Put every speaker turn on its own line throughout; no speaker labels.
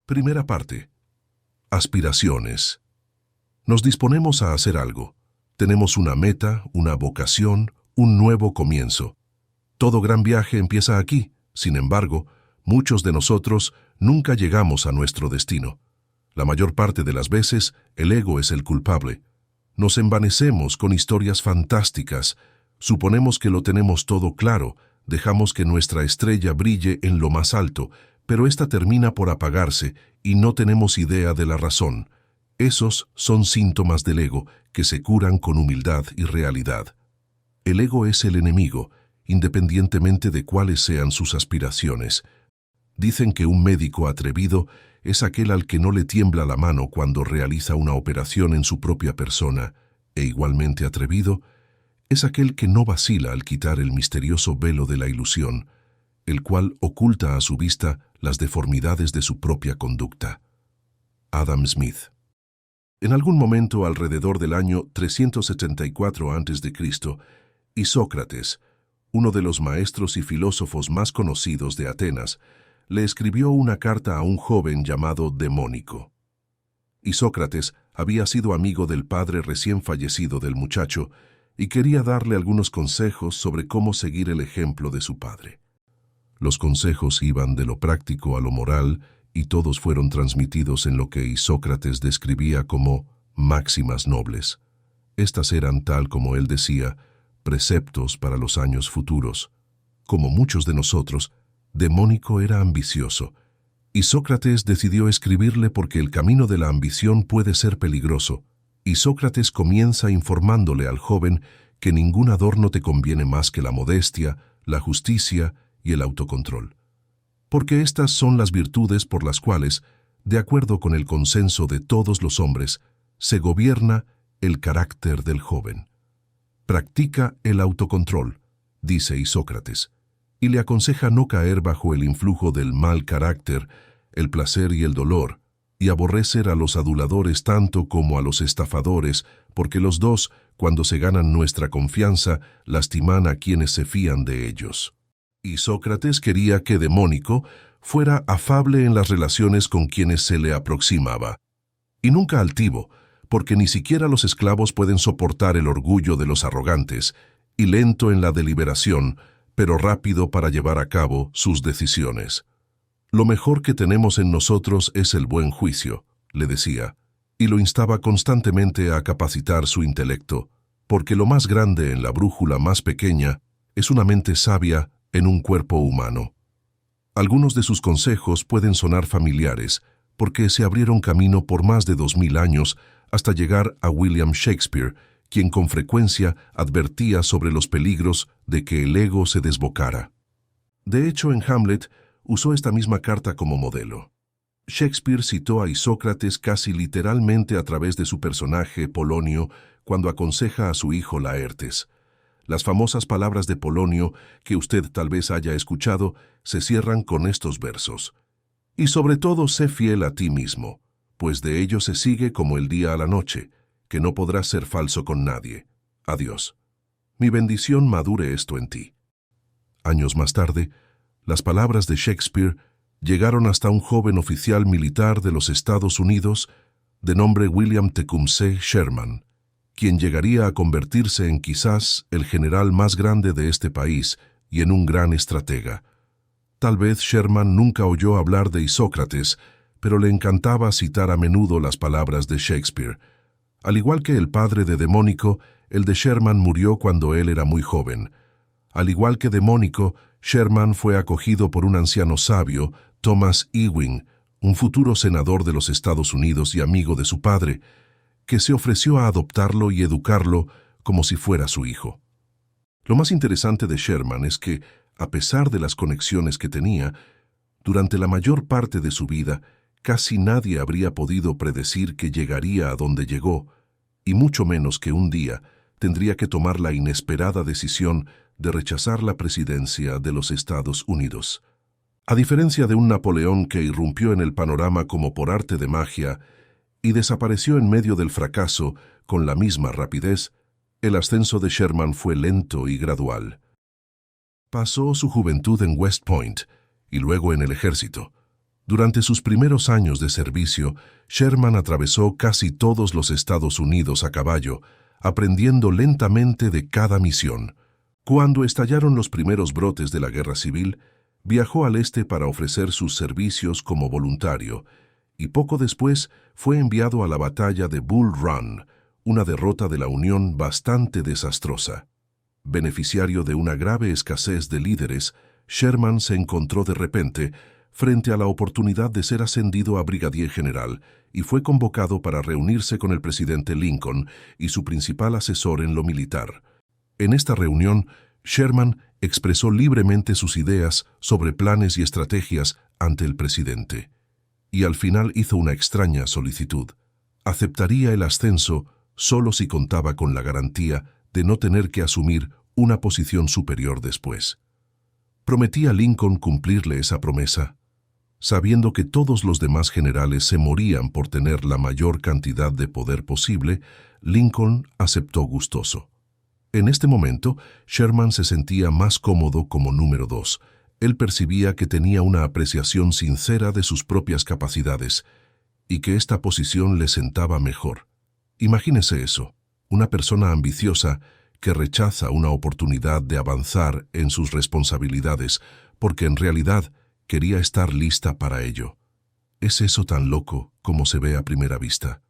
Primera parte. Aspiraciones. Nos disponemos a hacer algo. Tenemos una meta, una vocación, un nuevo comienzo. Todo gran viaje empieza aquí. Sin embargo, muchos de nosotros nunca llegamos a nuestro destino. La mayor parte de las veces, el ego es el culpable. Nos envanecemos con historias fantásticas, suponemos que lo tenemos todo claro, dejamos que nuestra estrella brille en lo más alto, pero ésta termina por apagarse y no tenemos idea de la razón. Esos son síntomas del ego que se curan con humildad y realidad. El ego es el enemigo, independientemente de cuáles sean sus aspiraciones. Dicen que un médico atrevido es aquel al que no le tiembla la mano cuando realiza una operación en su propia persona, e igualmente atrevido es aquel que no vacila al quitar el misterioso velo de la ilusión, el cual oculta a su vista las deformidades de su propia conducta. Adam Smith. En algún momento alrededor del año 374 a.C., Isócrates, uno de los maestros y filósofos más conocidos de Atenas, le escribió una carta a un joven llamado Demónico. Isócrates había sido amigo del padre recién fallecido del muchacho y quería darle algunos consejos sobre cómo seguir el ejemplo de su padre. Los consejos iban de lo práctico a lo moral y todos fueron transmitidos en lo que Isócrates describía como máximas nobles. Estas eran, tal como él decía, preceptos para los años futuros. Como muchos de nosotros, Demónico era ambicioso, y Sócrates decidió escribirle porque el camino de la ambición puede ser peligroso, y Sócrates comienza informándole al joven que ningún adorno te conviene más que la modestia, la justicia y el autocontrol. Porque estas son las virtudes por las cuales, de acuerdo con el consenso de todos los hombres, se gobierna el carácter del joven. Practica el autocontrol, dice Isócrates, y le aconseja no caer bajo el influjo del mal carácter, el placer y el dolor, y aborrecer a los aduladores tanto como a los estafadores, porque los dos, cuando se ganan nuestra confianza, lastiman a quienes se fían de ellos. Isócrates quería que Demónico fuera afable en las relaciones con quienes se le aproximaba, y nunca altivo, porque ni siquiera los esclavos pueden soportar el orgullo de los arrogantes, y lento en la deliberación, pero rápido para llevar a cabo sus decisiones. Lo mejor que tenemos en nosotros es el buen juicio, le decía, y lo instaba constantemente a capacitar su intelecto, porque lo más grande en la brújula más pequeña es una mente sabia en un cuerpo humano. Algunos de sus consejos pueden sonar familiares, porque se abrieron camino por más de 2000 años hasta llegar a William Shakespeare, quien con frecuencia advertía sobre los peligros de que el ego se desbocara. De hecho, en Hamlet usó esta misma carta como modelo. Shakespeare citó a Isócrates casi literalmente a través de su personaje Polonio cuando aconseja a su hijo Laertes. Las famosas palabras de Polonio, que usted tal vez haya escuchado, se cierran con estos versos. Y sobre todo sé fiel a ti mismo, pues de ello se sigue como el día a la noche, que no podrás ser falso con nadie. Adiós. Mi bendición madure esto en ti. Años más tarde, las palabras de Shakespeare llegaron hasta un joven oficial militar de los Estados Unidos de nombre William Tecumseh Sherman, quien llegaría a convertirse en quizás el general más grande de este país y en un gran estratega. Tal vez Sherman nunca oyó hablar de Isócrates, pero le encantaba citar a menudo las palabras de Shakespeare. Al igual que el padre de Demónico, el de Sherman murió cuando él era muy joven. Al igual que Demónico, Sherman fue acogido por un anciano sabio, Thomas Ewing, un futuro senador de los Estados Unidos y amigo de su padre, que se ofreció a adoptarlo y educarlo como si fuera su hijo. Lo más interesante de Sherman es que, a pesar de las conexiones que tenía, durante la mayor parte de su vida, casi nadie habría podido predecir que llegaría a donde llegó, y mucho menos que un día tendría que tomar la inesperada decisión de rechazar la presidencia de los Estados Unidos. A diferencia de un Napoleón que irrumpió en el panorama como por arte de magia y desapareció en medio del fracaso con la misma rapidez, el ascenso de Sherman fue lento y gradual. Pasó su juventud en West Point y luego en el ejército. Durante sus primeros años de servicio, Sherman atravesó casi todos los Estados Unidos a caballo, aprendiendo lentamente de cada misión. Cuando estallaron los primeros brotes de la Guerra Civil, viajó al este para ofrecer sus servicios como voluntario, y poco después fue enviado a la batalla de Bull Run, una derrota de la Unión bastante desastrosa. Beneficiario de una grave escasez de líderes, Sherman se encontró de repente frente a la oportunidad de ser ascendido a brigadier general y fue convocado para reunirse con el presidente Lincoln y su principal asesor en lo militar. En esta reunión, Sherman expresó libremente sus ideas sobre planes y estrategias ante el presidente. Y al final hizo una extraña solicitud. Aceptaría el ascenso solo si contaba con la garantía de no tener que asumir una posición superior después. Prometía Lincoln cumplirle esa promesa. Sabiendo que todos los demás generales se morían por tener la mayor cantidad de poder posible, Lincoln aceptó gustoso. En este momento, Sherman se sentía más cómodo como número 2. Él percibía que tenía una apreciación sincera de sus propias capacidades y que esta posición le sentaba mejor. Imagínese eso, una persona ambiciosa que rechaza una oportunidad de avanzar en sus responsabilidades porque en realidad quería estar lista para ello. ¿Es eso tan loco como se ve a primera vista?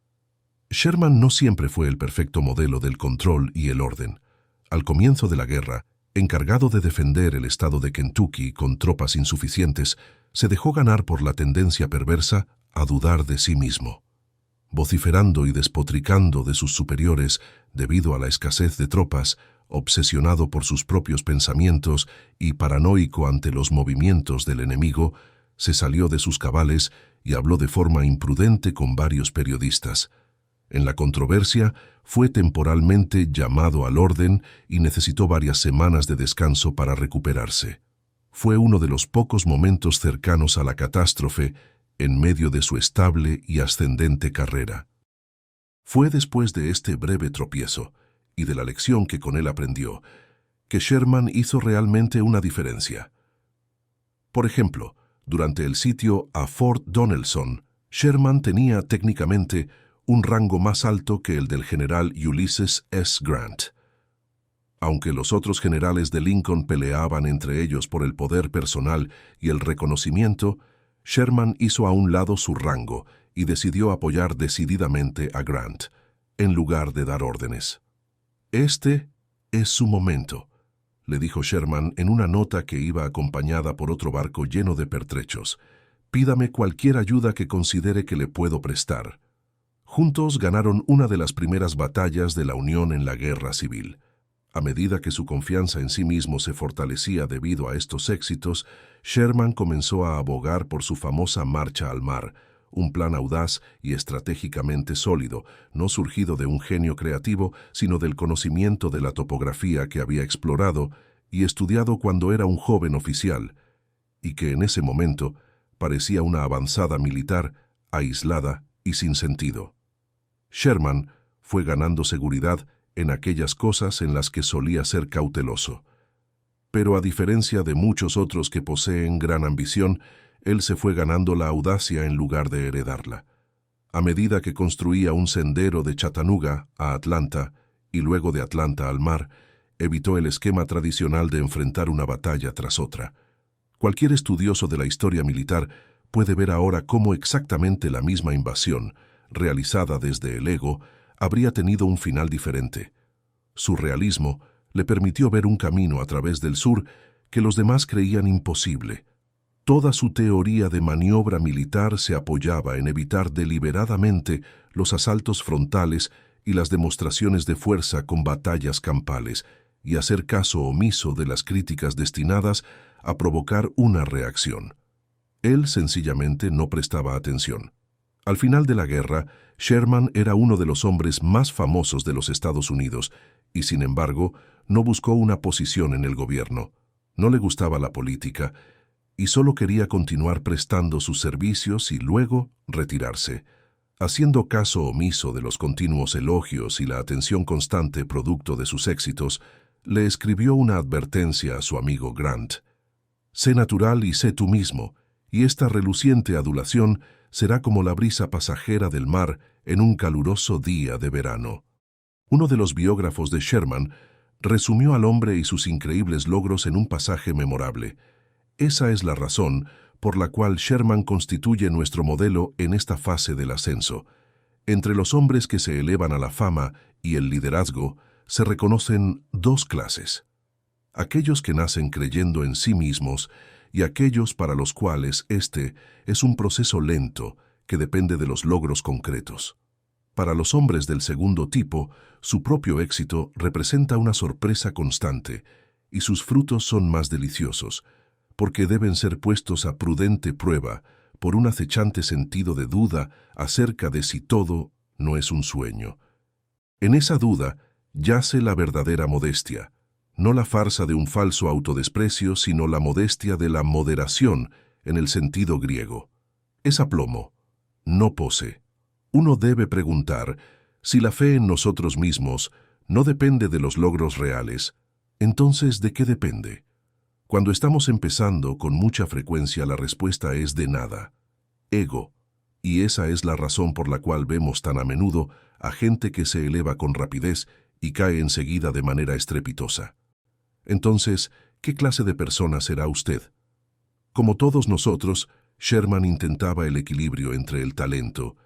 Sherman no siempre fue el perfecto modelo del control y el orden. Al comienzo de la guerra, encargado de defender el estado de Kentucky con tropas insuficientes, se dejó ganar por la tendencia perversa a dudar de sí mismo. Vociferando y despotricando de sus superiores debido a la escasez de tropas, obsesionado por sus propios pensamientos y paranoico ante los movimientos del enemigo, se salió de sus cabales y habló de forma imprudente con varios periodistas. En la controversia, fue temporalmente llamado al orden y necesitó varias semanas de descanso para recuperarse. Fue uno de los pocos momentos cercanos a la catástrofe en medio de su estable y ascendente carrera. Fue después de este breve tropiezo y de la lección que con él aprendió, que Sherman hizo realmente una diferencia. Por ejemplo, durante el sitio a Fort Donelson, Sherman tenía técnicamente un rango más alto que el del general Ulysses S. Grant. Aunque los otros generales de Lincoln peleaban entre ellos por el poder personal y el reconocimiento, Sherman hizo a un lado su rango y decidió apoyar decididamente a Grant, en lugar de dar órdenes. «Este es su momento», le dijo Sherman en una nota que iba acompañada por otro barco lleno de pertrechos. «Pídame cualquier ayuda que considere que le puedo prestar». Juntos ganaron una de las primeras batallas de la Unión en la Guerra Civil. A medida que su confianza en sí mismo se fortalecía debido a estos éxitos, Sherman comenzó a abogar por su famosa Marcha al Mar, un plan audaz y estratégicamente sólido, no surgido de un genio creativo, sino del conocimiento de la topografía que había explorado y estudiado cuando era un joven oficial, y que en ese momento parecía una avanzada militar aislada y sin sentido. Sherman fue ganando seguridad en aquellas cosas en las que solía ser cauteloso. Pero a diferencia de muchos otros que poseen gran ambición, él se fue ganando la audacia en lugar de heredarla. A medida que construía un sendero de Chattanooga a Atlanta y luego de Atlanta al mar, evitó el esquema tradicional de enfrentar una batalla tras otra. Cualquier estudioso de la historia militar puede ver ahora cómo exactamente la misma invasión, realizada desde el ego, habría tenido un final diferente. Su realismo le permitió ver un camino a través del sur que los demás creían imposible. Toda su teoría de maniobra militar se apoyaba en evitar deliberadamente los asaltos frontales y las demostraciones de fuerza con batallas campales, y hacer caso omiso de las críticas destinadas a provocar una reacción. Él sencillamente no prestaba atención. Al final de la guerra, Sherman era uno de los hombres más famosos de los Estados Unidos y, sin embargo, no buscó una posición en el gobierno. No le gustaba la política y solo quería continuar prestando sus servicios y luego retirarse. Haciendo caso omiso de los continuos elogios y la atención constante producto de sus éxitos, le escribió una advertencia a su amigo Grant. «Sé natural y sé tú mismo, y esta reluciente adulación será como la brisa pasajera del mar en un caluroso día de verano. Uno de los biógrafos de Sherman resumió al hombre y sus increíbles logros en un pasaje memorable. Esa es la razón por la cual Sherman constituye nuestro modelo en esta fase del ascenso. Entre los hombres que se elevan a la fama y el liderazgo, se reconocen dos clases: aquellos que nacen creyendo en sí mismos y aquellos para los cuales este es un proceso lento que depende de los logros concretos. Para los hombres del segundo tipo, su propio éxito representa una sorpresa constante y sus frutos son más deliciosos, porque deben ser puestos a prudente prueba por un acechante sentido de duda acerca de si todo no es un sueño. En esa duda yace la verdadera modestia, no la farsa de un falso autodesprecio, sino la modestia de la moderación en el sentido griego. Es aplomo, no pose. Uno debe preguntar si la fe en nosotros mismos no depende de los logros reales. Entonces, ¿de qué depende? Cuando estamos empezando, con mucha frecuencia la respuesta es de nada. Ego. Y esa es la razón por la cual vemos tan a menudo a gente que se eleva con rapidez y cae enseguida de manera estrepitosa. Entonces, ¿qué clase de persona será usted? Como todos nosotros, Sherman intentaba el equilibrio entre el talento,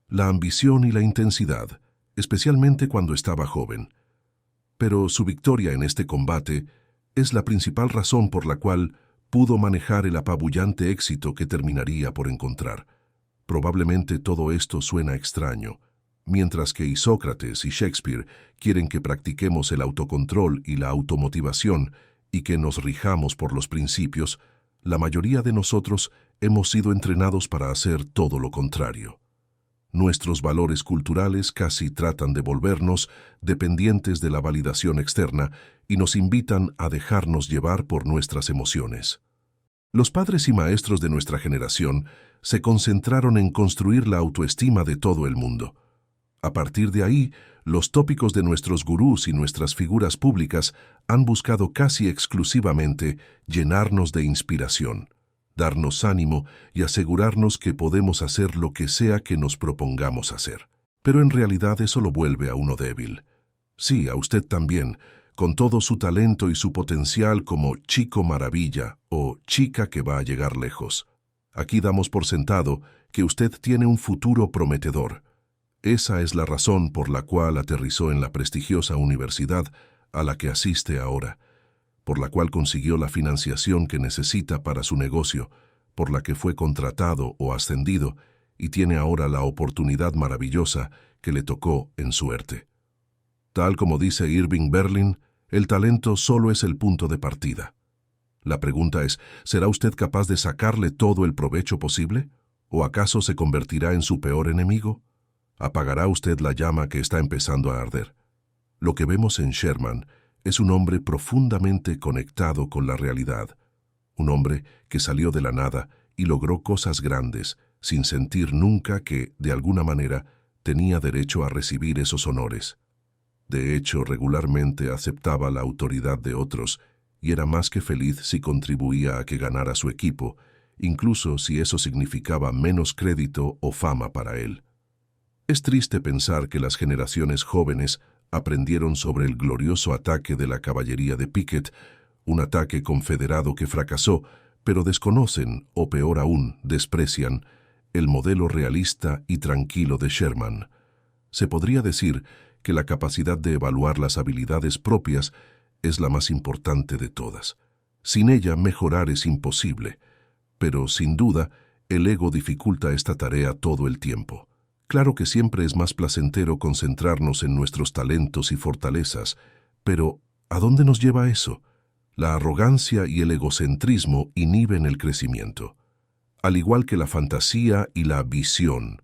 la ambición y la intensidad, especialmente cuando estaba joven. Pero su victoria en este combate es la principal razón por la cual pudo manejar el apabullante éxito que terminaría por encontrar. Probablemente todo esto suena extraño. Mientras que Isócrates y Shakespeare quieren que practiquemos el autocontrol y la automotivación y que nos rijamos por los principios, la mayoría de nosotros hemos sido entrenados para hacer todo lo contrario. Nuestros valores culturales casi tratan de volvernos dependientes de la validación externa y nos invitan a dejarnos llevar por nuestras emociones. Los padres y maestros de nuestra generación se concentraron en construir la autoestima de todo el mundo. A partir de ahí, los tópicos de nuestros gurús y nuestras figuras públicas han buscado casi exclusivamente llenarnos de inspiración, darnos ánimo y asegurarnos que podemos hacer lo que sea que nos propongamos hacer. Pero en realidad eso lo vuelve a uno débil. Sí, a usted también, con todo su talento y su potencial como chico maravilla o chica que va a llegar lejos. Aquí damos por sentado que usted tiene un futuro prometedor. Esa es la razón por la cual aterrizó en la prestigiosa universidad a la que asiste ahora, por la cual consiguió la financiación que necesita para su negocio, por la que fue contratado o ascendido y tiene ahora la oportunidad maravillosa que le tocó en suerte. Tal como dice Irving Berlin, el talento solo es el punto de partida. La pregunta es, ¿será usted capaz de sacarle todo el provecho posible? ¿O acaso se convertirá en su peor enemigo? Apagará usted la llama que está empezando a arder. Lo que vemos en Sherman es un hombre profundamente conectado con la realidad, un hombre que salió de la nada y logró cosas grandes sin sentir nunca que, de alguna manera, tenía derecho a recibir esos honores. De hecho, regularmente aceptaba la autoridad de otros y era más que feliz si contribuía a que ganara su equipo, incluso si eso significaba menos crédito o fama para él. Es triste pensar que las generaciones jóvenes aprendieron sobre el glorioso ataque de la caballería de Pickett, un ataque confederado que fracasó, pero desconocen, o peor aún, desprecian, el modelo realista y tranquilo de Sherman. Se podría decir que la capacidad de evaluar las habilidades propias es la más importante de todas. Sin ella, mejorar es imposible, pero sin duda, el ego dificulta esta tarea todo el tiempo. Claro que siempre es más placentero concentrarnos en nuestros talentos y fortalezas, pero ¿a dónde nos lleva eso? La arrogancia y el egocentrismo inhiben el crecimiento. Al igual que la fantasía y la visión,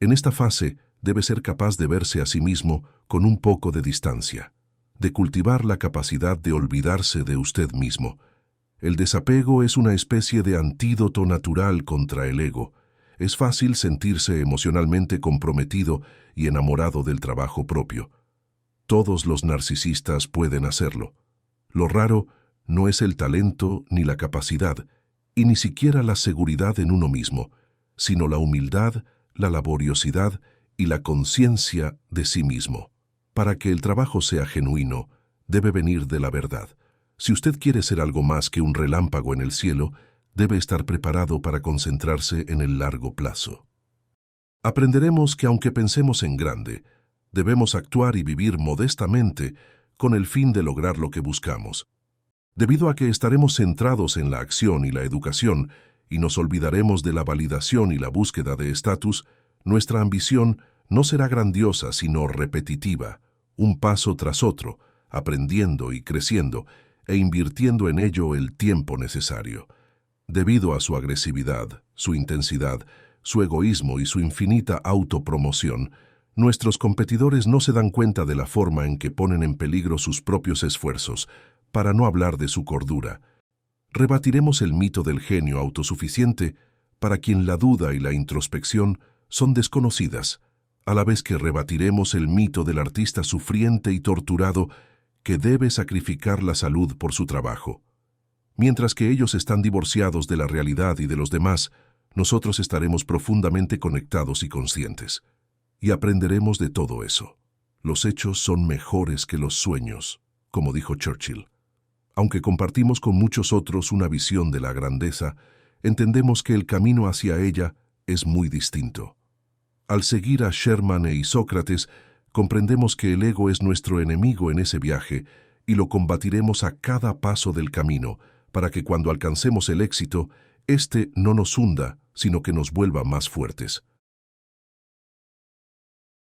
en esta fase debe ser capaz de verse a sí mismo con un poco de distancia, de cultivar la capacidad de olvidarse de usted mismo. El desapego es una especie de antídoto natural contra el ego. Es fácil sentirse emocionalmente comprometido y enamorado del trabajo propio. Todos los narcisistas pueden hacerlo. Lo raro no es el talento ni la capacidad, y ni siquiera la seguridad en uno mismo, sino la humildad, la laboriosidad y la conciencia de sí mismo. Para que el trabajo sea genuino, debe venir de la verdad. Si usted quiere ser algo más que un relámpago en el cielo, debe estar preparado para concentrarse en el largo plazo. Aprenderemos que aunque pensemos en grande, debemos actuar y vivir modestamente con el fin de lograr lo que buscamos. Debido a que estaremos centrados en la acción y la educación y nos olvidaremos de la validación y la búsqueda de estatus, nuestra ambición no será grandiosa sino repetitiva, un paso tras otro, aprendiendo y creciendo e invirtiendo en ello el tiempo necesario. Debido a su agresividad, su intensidad, su egoísmo y su infinita autopromoción, nuestros competidores no se dan cuenta de la forma en que ponen en peligro sus propios esfuerzos, para no hablar de su cordura. Rebatiremos el mito del genio autosuficiente para quien la duda y la introspección son desconocidas, a la vez que rebatiremos el mito del artista sufriente y torturado que debe sacrificar la salud por su trabajo. Mientras que ellos están divorciados de la realidad y de los demás, nosotros estaremos profundamente conectados y conscientes. Y aprenderemos de todo eso. Los hechos son mejores que los sueños, como dijo Churchill. Aunque compartimos con muchos otros una visión de la grandeza, entendemos que el camino hacia ella es muy distinto. Al seguir a Sherman y Sócrates, comprendemos que el ego es nuestro enemigo en ese viaje y lo combatiremos a cada paso del camino para que cuando alcancemos el éxito, éste no nos hunda, sino que nos vuelva más fuertes.